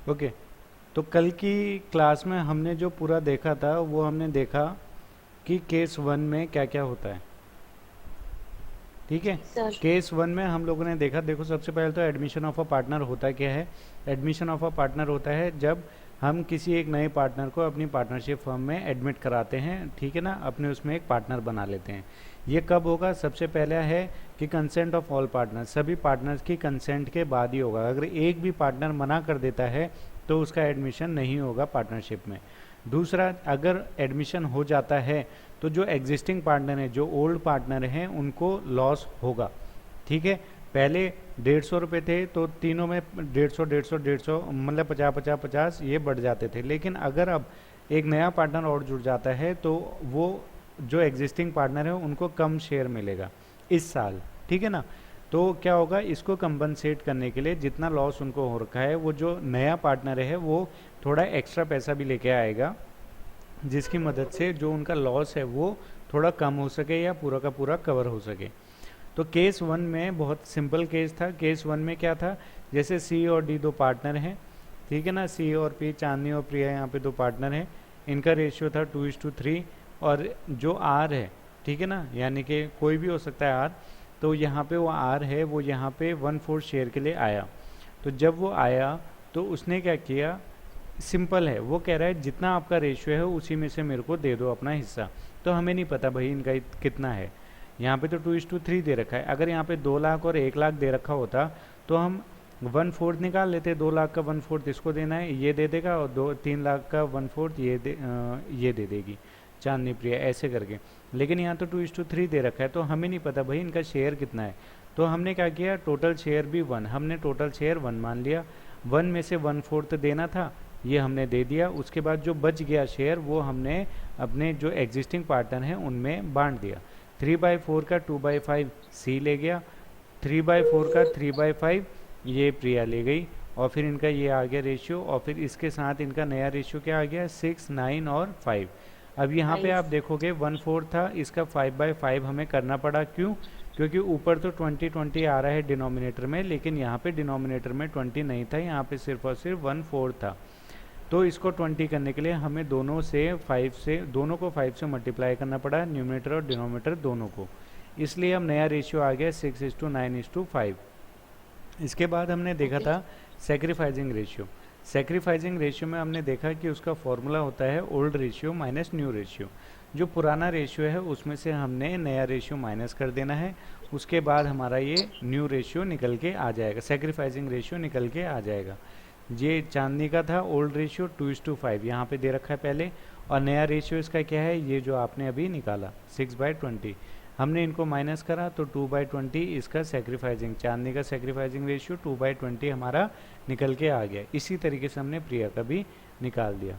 Okay. तो कल की क्लास में हमने जो पूरा देखा था वो हमने देखा कि केस वन में क्या क्या होता है। ठीक है। सर। केस वन में हम लोगों ने देखा, देखो सबसे पहले तो एडमिशन ऑफ अ पार्टनर होता क्या है। एडमिशन ऑफ अ पार्टनर होता है जब हम किसी एक नए पार्टनर को अपनी पार्टनरशिप फर्म में एडमिट कराते हैं, ठीक है ना, अपने उसमें एक पार्टनर बना लेते हैं। ये कब होगा? सबसे पहले है कि कंसेंट ऑफ ऑल पार्टनर, सभी पार्टनर्स की कंसेंट के बाद ही होगा। अगर एक भी पार्टनर मना कर देता है तो उसका एडमिशन नहीं होगा पार्टनरशिप में। दूसरा, अगर एडमिशन हो जाता है तो जो एग्जिस्टिंग पार्टनर है, जो ओल्ड पार्टनर हैं, उनको लॉस होगा। ठीक है। पहले 150 रुपये थे तो तीनों में 150 मतलब 50 ये बढ़ जाते थे। लेकिन अगर अब एक नया पार्टनर और जुड़ जाता है तो वो जो एग्जिस्टिंग पार्टनर है उनको कम शेयर मिलेगा इस साल। ठीक है ना। तो क्या होगा, इसको कंपनसेट करने के लिए जितना लॉस उनको हो रखा है, वो जो नया पार्टनर है वो थोड़ा एक्स्ट्रा पैसा भी लेके आएगा, जिसकी मदद से जो उनका लॉस है वो थोड़ा कम हो सके या पूरा का पूरा कवर हो सके। तो केस वन में बहुत सिंपल केस था। केस वन में क्या था, जैसे सी और डी दो पार्टनर हैं, ठीक है ना, सी और पी, चांदनी और प्रिया यहाँ पे दो पार्टनर हैं। इनका रेशियो था 2:3। और जो आर है, ठीक है ना, यानी कि कोई भी हो सकता है आर, तो यहाँ पे वो आर है, वो यहाँ पे 1/4 शेयर के लिए आया। तो जब वो आया तो उसने क्या किया, सिंपल है, वो कह रहा है जितना आपका रेशियो है उसी में से मेरे को दे दो अपना हिस्सा। तो हमें नहीं पता भाई इनका कितना है। यहाँ पे तो 2:3 दे रखा है। अगर यहाँ पे 2 लाख और 1 लाख दे रखा होता तो हम 1/4 निकाल लेते। 2 लाख का 1/4 इसको देना है, ये दे देगा, और 3 लाख का 1/4 ये दे देगी चांदनी प्रिया, ऐसे करके। लेकिन यहाँ तो 2:3 दे रखा है, तो हमें नहीं पता भाई इनका शेयर कितना है। तो हमने क्या किया, टोटल शेयर भी 1, हमने टोटल शेयर 1 मान लिया। 1 में से 1/4 देना था, ये हमने दे दिया। उसके बाद जो बच गया शेयर वो हमने अपने जो एग्जिस्टिंग पार्टनर हैं उनमें बांट दिया। 3/4 का 2/5 सी ले गया, 3/4 का 3/5 ये प्रिया ले गई, और फिर इनका ये आ गया रेशियो, और फिर इसके साथ इनका नया रेशियो क्या आ गया, 6, 9 और 5। अब यहाँ पे फाइव। आप देखोगे 1/4 था, इसका 5/5 हमें करना पड़ा। क्यों? क्योंकि ऊपर तो 20 आ रहा है डिनोमिनेटर में, लेकिन यहाँ पे डिनोमिनेटर में 20 नहीं था, यहाँ पे सिर्फ और सिर्फ 1/4 था। तो इसको 20 करने के लिए हमें दोनों को 5 से मल्टीप्लाई करना पड़ा, न्यूमरेटर और डिनोमिनेटर दोनों को। इसलिए हम नया रेशियो आ गया 6:9:5। इसके बाद हमने देखा ओके। था सेक्रीफाइजिंग रेशियो। सेक्रीफाइजिंग रेशियो में हमने देखा कि उसका फॉर्मूला होता है old ratio minus new ratio. जो पुराना रेशियो है उसमें से हमने नया रेशियो माइनस कर देना है, उसके बाद हमारा ये न्यू रेशियो निकल के आ जाएगा, सेक्रीफाइजिंग रेशियो निकल के आ जाएगा। ये चांदनी का था ओल्ड रेशियो 2:5, यहाँ पे दे रखा है पहले। और नया रेशियो इसका क्या है, ये जो आपने अभी निकाला 6/20। हमने इनको माइनस करा तो 2/20 इसका सेक्रीफाइजिंग, चांदनी का सेक्रीफाइजिंग रेशियो 2/20 हमारा निकल के आ गया। इसी तरीके से हमने प्रिया का भी निकाल दिया।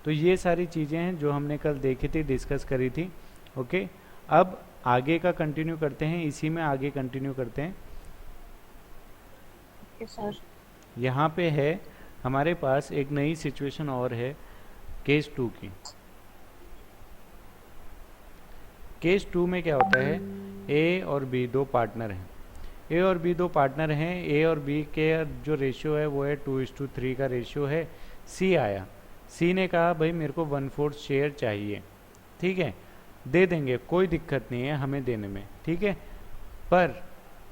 तो ये सारी चीज़ें हैं जो हमने कल देखी थी, डिस्कस करी थी। ओके। अब आगे का कंटिन्यू करते हैं, इसी में आगे कंटिन्यू करते हैं। Okay sir. यहाँ पे है हमारे पास एक नई सिचुएशन और है, केस 2 की। केस 2 में क्या होता है, ए और बी दो पार्टनर हैं। ए और बी दो पार्टनर हैं। ए और बी के जो रेशियो है वो है 2:3 का रेशियो है। सी आया, सी ने कहा भाई मेरे को 1/4 शेयर चाहिए। ठीक है, दे देंगे, कोई दिक्कत नहीं है हमें देने में, ठीक है। पर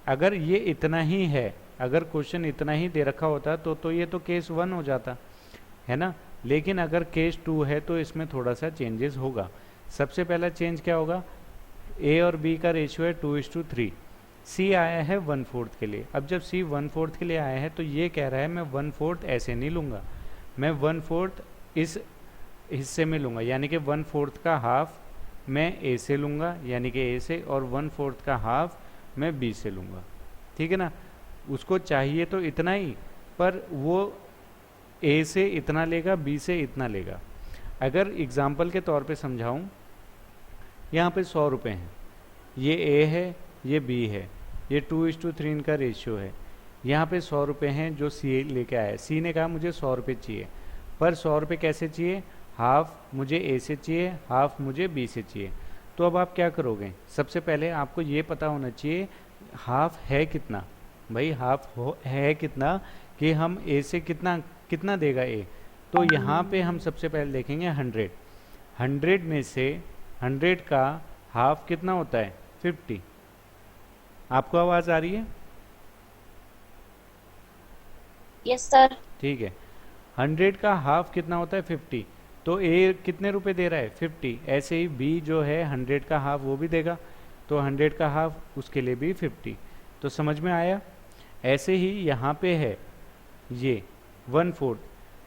अगर ये इतना ही है, अगर क्वेश्चन इतना ही दे रखा होता तो ये तो केस 1 हो जाता है ना। लेकिन अगर केस 2 है तो इसमें थोड़ा सा चेंजेस होगा। सबसे पहला चेंज क्या होगा, ए और बी का रेशियो है 2:3, सी आया है 1/4 के लिए। अब जब सी 1/4 के लिए आया है तो ये कह रहा है मैं 1/4 ऐसे नहीं लूँगा, मैं 1/4 इस हिस्से में लूँगा, यानी कि 1/4 का हाफ मैं ए से लूँगा, यानी कि ए से, और 1/4 का हाफ मैं बी से लूँगा। ठीक है ना। उसको चाहिए तो इतना ही, पर वो ए से इतना लेगा, बी से इतना लेगा। अगर एग्जाम्पल के तौर पे समझाऊं, यहाँ पे 100 रुपये हैं, ये ए है, ये बी है, ये 2:3 इनका रेशियो है। यहाँ पे 100 रुपये हैं जो सी लेके आया। सी ने कहा मुझे 100 रुपये चाहिए, पर 100 रुपये कैसे चाहिए, हाफ मुझे ए से चाहिए, हाफ मुझे बी से चाहिए। तो अब आप क्या करोगे, सबसे पहले आपको ये पता होना चाहिए हाफ है कितना। भाई हाफ है कितना, कि हम ए से कितना कितना देगा ए। तो यहाँ पे हम सबसे पहले देखेंगे 100। 100 में से 100 का हाफ कितना होता है 50। आपको आवाज़ आ रही है? Yes sir. ठीक है। 100 का हाफ कितना होता है 50। तो ए कितने रुपए दे रहा है 50। ऐसे ही बी जो है 100 का हाफ वो भी देगा, तो 100 का हाफ उसके लिए भी 50। तो समझ में आया। ऐसे ही यहाँ पे है ये 1/4।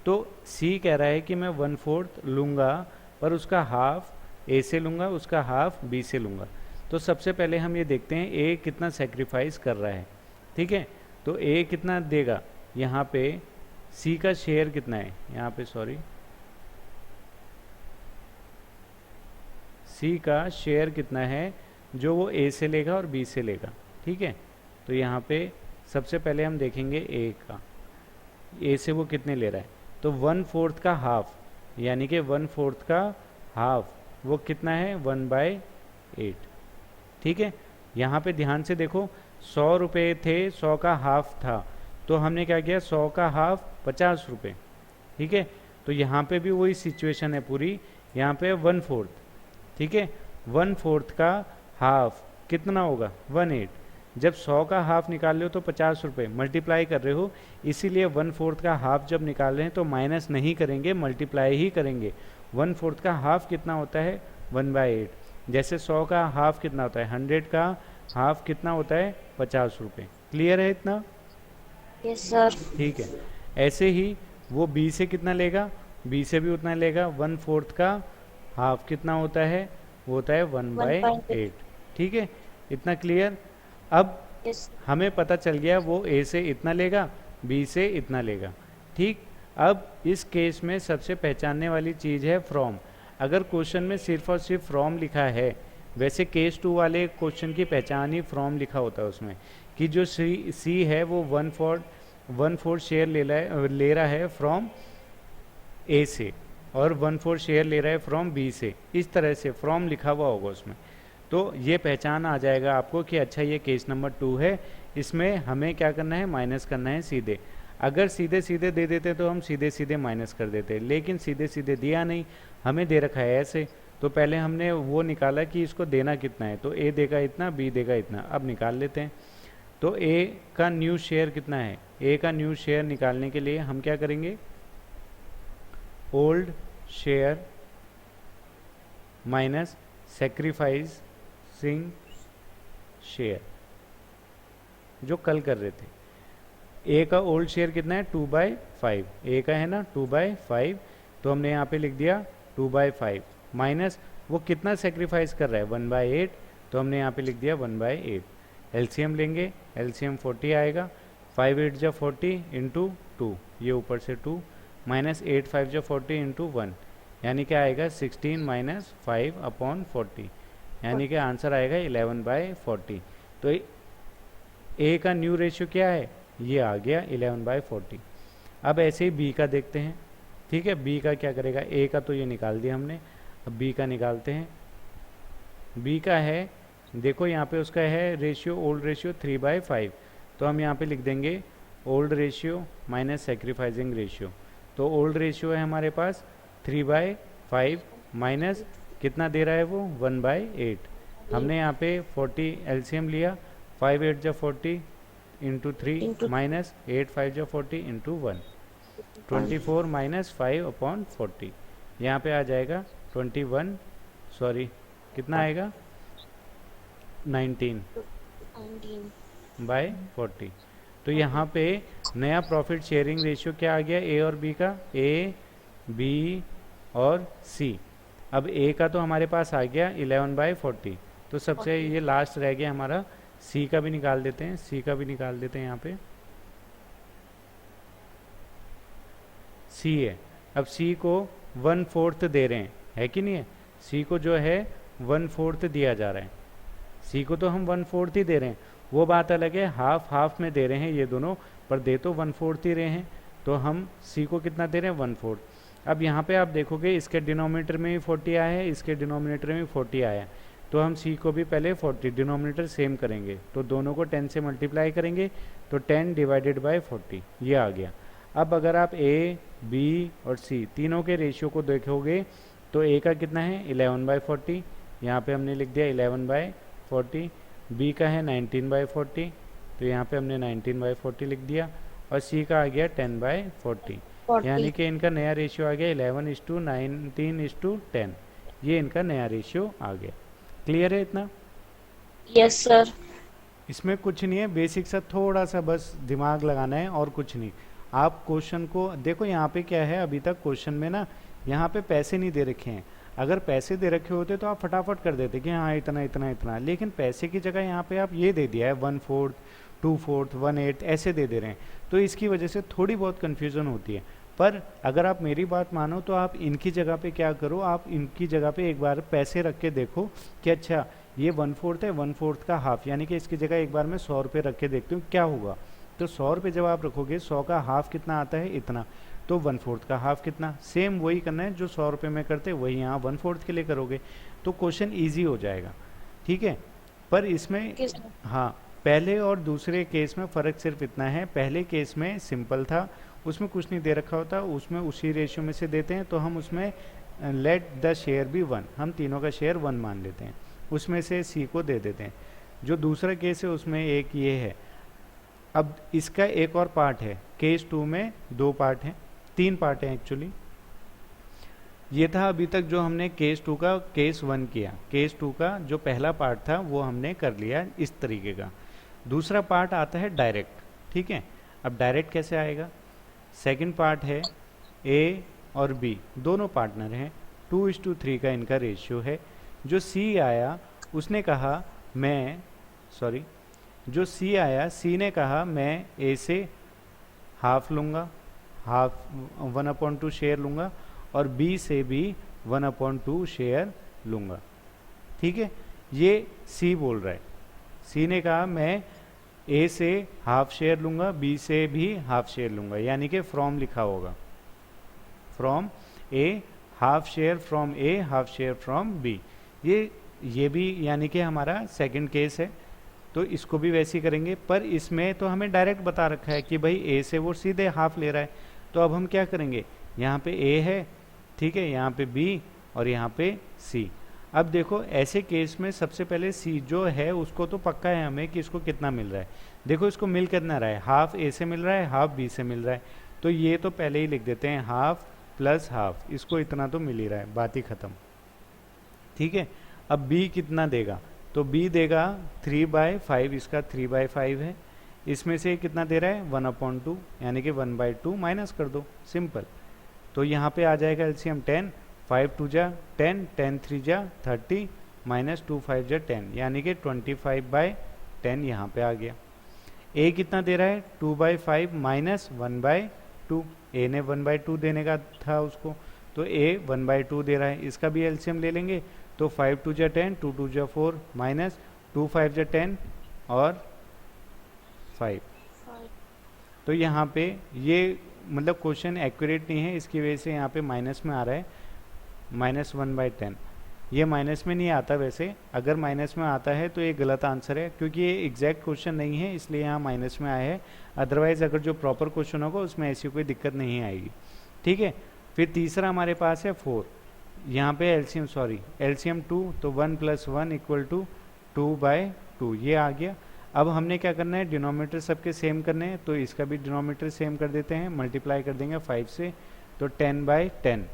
तो सी कह रहा है कि मैं 1/4 लूँगा, पर उसका हाफ ए से लूँगा, उसका हाफ बी से लूँगा। तो सबसे पहले हम ये देखते हैं ए कितना सेक्रीफाइस कर रहा है। ठीक है, तो ए कितना देगा। यहाँ पे सी का शेयर कितना है, यहाँ पे सॉरी, सी का शेयर कितना है जो वो ए से लेगा और बी से लेगा। ठीक है, तो यहाँ पे सबसे पहले हम देखेंगे ए का, ए से वो कितने ले रहा है। तो 1/4 का हाफ, यानी कि 1/4 का हाफ वो कितना है 1/8। ठीक है, यहाँ पे ध्यान से देखो 100 रुपये थे, 100 का हाफ था, तो हमने क्या किया 100 का हाफ 50 रुपये। ठीक है, तो यहाँ पे भी वही सिचुएशन है पूरी, यहाँ पे 1/4। ठीक है, 1/4 का हाफ कितना होगा 1/8। जब 100 का हाफ निकाल रहे हो तो 50 रुपये मल्टीप्लाई कर रहे हो, इसीलिए 1/4 का हाफ जब निकाल रहे हैं तो माइनस नहीं करेंगे, मल्टीप्लाई ही करेंगे। 1/4 का हाफ कितना होता है 1/8। जैसे 100 का हाफ कितना होता है, 100 का हाफ कितना होता है 50 रुपये। क्लियर है इतना? Yes sir. ठीक है, ऐसे ही वो बी से कितना लेगा, बी से भी उतना लेगा। 1/4 का हाफ कितना होता है, वो होता है 1/8। ठीक है, इतना क्लियर। अब यस। हमें पता चल गया वो ए से इतना लेगा, बी से इतना लेगा। ठीक, अब इस केस में सबसे पहचानने वाली चीज़ है फ्रॉम। अगर क्वेश्चन में सिर्फ और सिर्फ फ्रॉम लिखा है, वैसे केस 2 वाले क्वेश्चन की पहचान ही फ्रॉम लिखा होता है उसमें, कि जो सी है वो 1/4 शेयर ले रहा है फ्रॉम ए से, और 1/4 शेयर ले रहा है फ्रॉम बी से। इस तरह से फ्रॉम लिखा हुआ होगा उसमें, तो ये पहचान आ जाएगा आपको कि अच्छा ये केस नंबर 2 है, इसमें हमें क्या करना है माइनस करना है सीधे। अगर सीधे सीधे दे देते तो हम सीधे सीधे माइनस कर देते, लेकिन सीधे सीधे दिया नहीं, हमें दे रखा है ऐसे। तो पहले हमने वो निकाला कि इसको देना कितना है, तो ए देगा इतना, बी देगा इतना। अब निकाल लेते हैं। तो ए का न्यू शेयर कितना है, ए का न्यू शेयर निकालने के लिए हम क्या करेंगे, old share minus sacrificing share, जो कल कर रहे थे। ए का ओल्ड शेयर कितना है 2/5, ए का है ना 2/5, तो हमने यहाँ पे लिख दिया 2/5 माइनस वो कितना सेक्रीफाइस कर रहा है 1/8, तो हमने यहाँ पे लिख दिया 1/8। एलसीएम लेंगे, एलसीएम 40 आएगा। 5 8 जा 40 इंटू 2, ये ऊपर से 2 माइनस 8 5 जा 40 इंटू 1, यानी क्या आएगा 16 माइनस 5/40, यानी कि आंसर आएगा 11/40। तो ए का न्यू रेशियो क्या है, ये आ गया 11/40। अब ऐसे ही बी का देखते हैं। ठीक है, बी का क्या करेगा, ए का तो ये निकाल दिया हमने, अब बी का निकालते हैं। बी का है, देखो यहाँ पे उसका है रेशियो, ओल्ड रेशियो 3/5, तो हम यहाँ पे लिख देंगे old ratio minus sacrificing ratio. तो ओल्ड रेशियो है हमारे पास 3/5 माइनस कितना दे रहा है वो 1/8। हमने यहाँ पे 40 एलसीएम लिया, 5 8 जा 40 इंटू 3 माइनस 8 5 जा 40 इंटू 1, 24 माइनस 5/40, यहाँ पे आ जाएगा 21, सॉरी कितना आएगा 19/40। तो यहाँ पे नया प्रॉफिट शेयरिंग रेशियो क्या आ गया ए और बी का, ए बी और सी। अब ए का तो हमारे पास आ गया 11/40, तो सबसे ये लास्ट रह गया हमारा, सी का भी निकाल देते हैं, सी का भी निकाल देते हैं। यहाँ पे सी है, अब सी को 1/4 दे रहे हैं, है कि नहीं है, सी को जो है 1/4 दिया जा रहा है, सी को तो हम 1/4 ही दे रहे हैं, वो बात अलग है हाफ हाफ में दे रहे हैं ये दोनों, पर दे तो 1/4 ही रहे हैं, तो हम सी को कितना दे रहे हैं 1/4। अब यहाँ पे आप देखोगे इसके डिनोमिनेटर में भी 40 आया है, इसके डिनोमिनेटर में भी 40 आया है, तो हम सी को भी पहले 40, डिनोमिनेटर सेम करेंगे, तो दोनों को 10 से मल्टीप्लाई करेंगे, तो 10 डिवाइडेड बाय 40 ये आ गया। अब अगर आप ए, बी और सी तीनों के रेशियो को देखोगे तो ए का कितना है 11/40, यहाँ पे हमने लिख दिया 11/40। बी का है 19/40, तो यहाँ पे हमने 19/40 लिख दिया। और सी का आ गया 10/40, 40. यानी कि इनका नया रेशियो आ गया 11:19:10। ये इनका नया रेशियो आ गया। क्लियर है इतना? Yes, sir. इसमें कुछ नहीं है, बेसिक सा थोड़ा सा बस दिमाग लगाना है और कुछ नहीं। आप क्वेश्चन को देखो, यहाँ पे क्या है, अभी तक क्वेश्चन में ना यहाँ पे पैसे नहीं दे रखे हैं। अगर पैसे दे रखे होते तो आप फटाफट कर देते कि हाँ इतना इतना इतना, लेकिन पैसे की जगह यहाँ पे आप ये दे दिया है 1/4, 2/4, 1/8 ऐसे दे दे रहे हैं, तो इसकी वजह से थोड़ी बहुत कन्फ्यूज़न होती है। पर अगर आप मेरी बात मानो तो आप इनकी जगह पे क्या करो, आप इनकी जगह पे एक बार पैसे रख के देखो कि अच्छा ये 1/4 है, 1/4 का हाफ, यानी कि इसकी जगह एक बार मैं 100 रुपये रख के देखती हूँ क्या होगा। तो 100 रुपये जब आप रखोगे, 100 का हाफ कितना आता है, इतना, तो 1/4 का हाफ कितना, सेम वही करना है जो 100 रुपये में करते वही यहाँ 1/4 के लिए करोगे, तो क्वेश्चन ईजी हो जाएगा। ठीक है, पर इसमें Okay, sir. हाँ, पहले और दूसरे केस में फ़र्क सिर्फ इतना है, पहले केस में सिंपल था, उसमें कुछ नहीं दे रखा होता, उसमें उसी रेशियो में से देते हैं, तो हम उसमें लेट द शेयर बी 1, हम तीनों का शेयर 1 मान लेते हैं, उसमें से सी को दे देते हैं। जो दूसरा केस है उसमें एक ये है। अब इसका एक और पार्ट है, केस 2 में 2 पार्ट हैं, 3 पार्ट हैं एक्चुअली। ये था अभी तक जो हमने केस 2 का केस 1 किया, केस 2 का जो पहला पार्ट था वो हमने कर लिया इस तरीके का। दूसरा पार्ट आता है डायरेक्ट। ठीक है, अब डायरेक्ट कैसे आएगा, सेकंड पार्ट है ए और बी दोनों पार्टनर हैं, 2:3 का इनका रेशियो है। जो सी आया उसने कहा मैं सॉरी जो सी आया, सी ने कहा मैं ए से हाफ लूँगा, हाफ 1/2 शेयर लूँगा, और बी से भी 1/2 शेयर लूँगा। ठीक है, ये सी बोल रहा है, सी ने कहा मैं ए से हाफ शेयर लूँगा, बी से भी हाफ शेयर लूँगा, यानी कि फ्रॉम लिखा होगा, from A half share from A half share from B. ये भी यानी कि हमारा सेकंड केस है, तो इसको भी वैसे ही करेंगे। पर इसमें तो हमें डायरेक्ट बता रखा है कि भाई ए से वो सीधे हाफ ले रहा है, तो अब हम क्या करेंगे, यहाँ पे ए है, ठीक है, यहाँ पे बी और यहाँ पे सी। अब देखो ऐसे केस में सबसे पहले सी जो है उसको तो पक्का है हमें कि इसको कितना मिल रहा है। देखो इसको मिल कितना रहा है, हाफ ए से मिल रहा है, हाफ बी से मिल रहा है, तो ये तो पहले ही लिख देते हैं हाफ प्लस हाफ, इसको इतना तो मिल ही रहा है, बात ही खत्म। ठीक है, अब बी कितना देगा, तो बी देगा 3/5, इसका 3/5 है, इसमें से कितना दे रहा है 1/2, यानी कि 1/2 माइनस कर दो, सिंपल। तो यहाँ पे आ जाएगा एलसीएम 10, 5 2 जा 10, 10 3 जा 30, माइनस 2 5 जा 10, यानी कि 25/10 यहाँ पे आ गया। ए कितना दे रहा है 2/5 माइनस 1/2, ए ने 1/2 देने का था उसको, तो ए 1/2 दे रहा है, इसका भी एलसीएम ले लेंगे, तो 5 2 जा 10, 2 2 जा 4, माइनस 2 5 जा 10 और 5। तो यहाँ पे ये मतलब क्वेश्चन एक्यूरेट नहीं है, इसकी वजह से यहाँ पे माइनस में आ रहा है, -1/10। ये माइनस में नहीं आता, वैसे अगर माइनस में आता है तो ये गलत आंसर है, क्योंकि ये एग्जैक्ट क्वेश्चन नहीं है, इसलिए यहाँ माइनस में आया है। अदरवाइज अगर जो प्रॉपर क्वेश्चन होगा उसमें ऐसी कोई दिक्कत नहीं आएगी। ठीक है, फिर तीसरा हमारे पास है 4, यहाँ पे एलसीएम 2, तो 1 + 1 = 2/2, ये आ गया। अब हमने क्या करना है, डिनोमिनेटर सबके सेम करने हैं, तो इसका भी डिनोमिनेटर सेम कर देते हैं, मल्टीप्लाई कर देंगे 5 से, तो 10/10,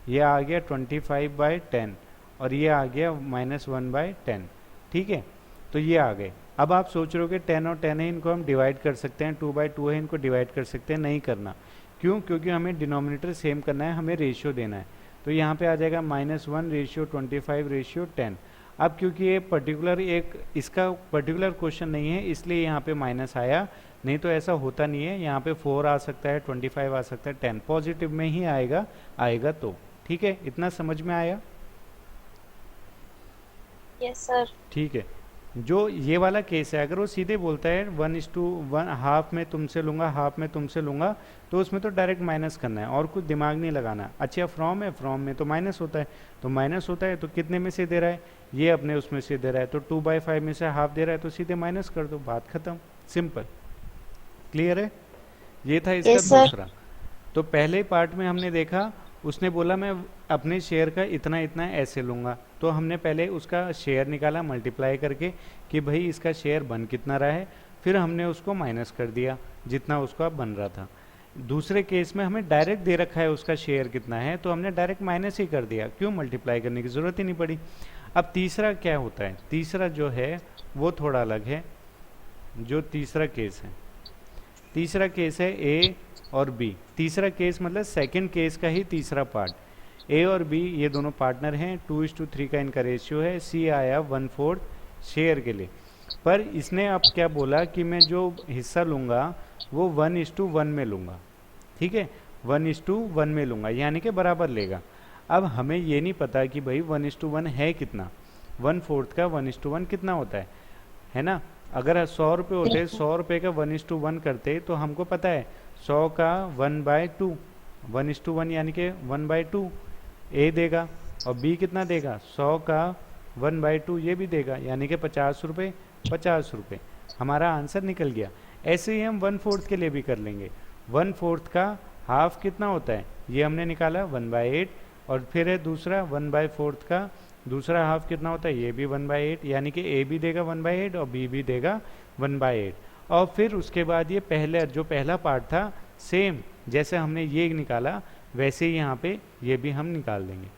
ये आ गया 25/10, और ये आ गया -1/10। ठीक है, तो ये आ गए। अब आप सोच रहे हो कि 10 और 10 है, इनको हम डिवाइड कर सकते हैं, 2/2 है, इनको डिवाइड कर सकते हैं, नहीं करना। क्यों? क्योंकि हमें डिनोमिनेटर सेम करना है, हमें रेशियो देना है। तो यहाँ पे आ जाएगा -1:25:10। अब क्योंकि ये पर्टिकुलर इसका पर्टिकुलर क्वेश्चन नहीं है, इसलिए यहाँ पे माइनस आया, नहीं तो ऐसा होता नहीं है। यहाँ पे 4 आ सकता है, 25 आ सकता है, 10 पॉजिटिव में ही आएगा तो। ठीक है, इतना समझ में आया? Yes sir. ठीक है, जो ये वाला केस है, अगर वो सीधे बोलता है 1:1, हाफ में तुमसे लूँगा, हाफ में तुमसे लूँगा, तो उसमें तो डायरेक्ट माइनस करना है और कुछ दिमाग नहीं लगाना। अच्छा, फ्रॉम है, फ्रॉम में तो माइनस होता है, तो माइनस होता है तो कितने में से दे रहा है, ये अपने उसमें से दे रहा है, तो 2/5 में से हाफ दे रहा है, तो सीधे माइनस कर दो, बात खत्म, सिंपल। क्लियर है? ये था इसका Yes, sir. दूसरा। तो पहले पार्ट में हमने देखा, उसने बोला मैं अपने शेयर का इतना इतना ऐसे लूँगा, तो हमने पहले उसका शेयर निकाला मल्टीप्लाई करके कि भाई इसका शेयर बन कितना रहा है, फिर हमने उसको माइनस कर दिया जितना उसका बन रहा था। दूसरे केस में हमें डायरेक्ट दे रखा है उसका शेयर कितना है, तो हमने डायरेक्ट माइनस ही कर दिया, क्यों, मल्टीप्लाई करने की ज़रूरत ही नहीं पड़ी। अब तीसरा क्या होता है, तीसरा जो है वो थोड़ा अलग है। जो तीसरा केस है, तीसरा केस है ए और बी। तीसरा केस मतलब सेकंड केस का ही तीसरा पार्ट। ए और बी ये दोनों पार्टनर हैं, 2:3 का इनका रेशियो है। सी आया 1/4 शेयर के लिए, पर इसने अब क्या बोला कि मैं जो हिस्सा लूँगा वो 1:1 में लूँगा, ठीक है, 1:1 में लूँगा, यानी कि बराबर लेगा। अब हमें ये नहीं पता कि भाई 1:1 है कितना, 1/4 का 1:1 कितना होता है ना। अगर 100 रुपये होते, 100 रुपये का 1:1 करते, तो हमको पता है 100 का 1/2, 1:1 यानी कि 1/2 ए देगा, और बी कितना देगा, 100 का 1/2 ये भी देगा, यानी कि 50 रुपये 50 रुपये। हमारा आंसर निकल गया। ऐसे ही हम 1/4 के लिए भी कर लेंगे। 1/4 का हाफ कितना होता है, ये हमने निकाला 1/8, और फिर है दूसरा 1/4 का दूसरा हाफ कितना होता है, ये भी 1/8, यानी कि ए भी देगा 1/8 और बी भी देगा 1/8। और फिर उसके बाद ये पहला पार्ट था, सेम जैसे हमने ये निकाला वैसे ही यहाँ पे ये भी हम निकाल देंगे।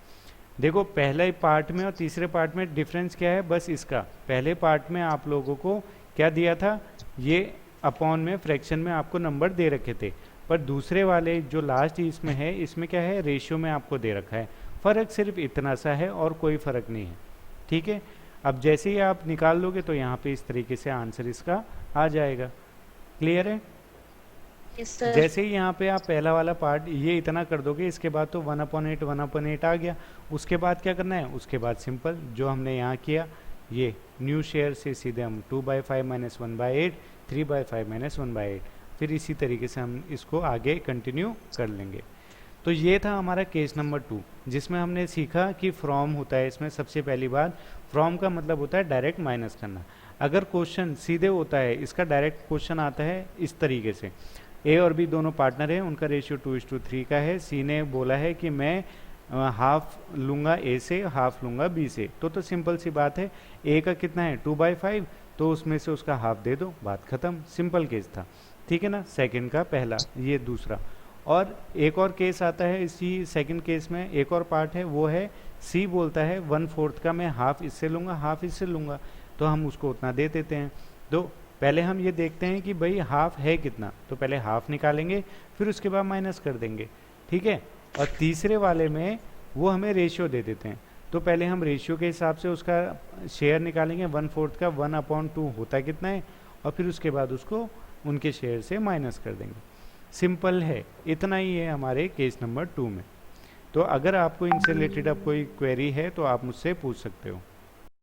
देखो पहले पार्ट में और तीसरे पार्ट में डिफरेंस क्या है, बस इसका, पहले पार्ट में आप लोगों को क्या दिया था, ये अपॉन में फ्रैक्शन में आपको नंबर दे रखे थे, पर दूसरे वाले जो लास्ट इसमें है, इसमें क्या है, रेशियो में आपको दे रखा है। फ़र्क सिर्फ इतना सा है और कोई फ़र्क नहीं है, ठीक है। अब जैसे ही आप निकाल लोगे तो यहाँ पे इस तरीके से आंसर इसका आ जाएगा। क्लियर है। Yes sir. जैसे ही यहाँ पे आप पहला वाला पार्ट ये इतना कर दोगे, इसके बाद तो 1/8 आ गया। उसके बाद क्या करना है, उसके बाद सिंपल जो हमने यहाँ किया, ये न्यू शेयर से सीधे हम 2/5 - 1/8, 3/5 - 1/8, फिर इसी तरीके से हम इसको आगे कंटिन्यू कर लेंगे। तो ये था हमारा केस नंबर 2, जिसमें हमने सीखा कि फ्रॉम होता है। इसमें सबसे पहली बात, फ्रॉम का मतलब होता है डायरेक्ट माइनस करना। अगर क्वेश्चन सीधे होता है, इसका डायरेक्ट क्वेश्चन आता है इस तरीके से, ए और बी दोनों पार्टनर हैं, उनका रेशियो 2:3 का है। सी ने बोला है कि मैं हाफ लूँगा ए से, हाफ लूँगा बी से, तो सिंपल सी बात है, ए का कितना है 2/5, तो उसमें से उसका हाफ दे दो, बात ख़त्म, सिंपल केस था, ठीक है ना। सेकंड का पहला, ये दूसरा। और एक और केस आता है इसी सेकंड केस में, एक और पार्ट है, वो है सी बोलता है 1/4 का मैं हाफ इससे लूँगा, हाफ इससे लूँगा, तो हम उसको उतना दे देते हैं। तो पहले हम ये देखते हैं कि भाई हाफ है कितना, तो पहले हाफ निकालेंगे, फिर उसके बाद माइनस कर देंगे, ठीक है। और तीसरे वाले में वो हमें रेशियो दे देते हैं, तो पहले हम रेशियो के हिसाब से उसका शेयर निकालेंगे, 1/4 का 1/2 होता कितना है, और फिर उसके बाद उसको उनके शेयर से माइनस कर देंगे। सिंपल है, इतना ही है हमारे केस नंबर 2 में। तो अगर आपको इनसे रिलेटेड अब कोई क्वेरी है तो आप मुझसे पूछ सकते हो।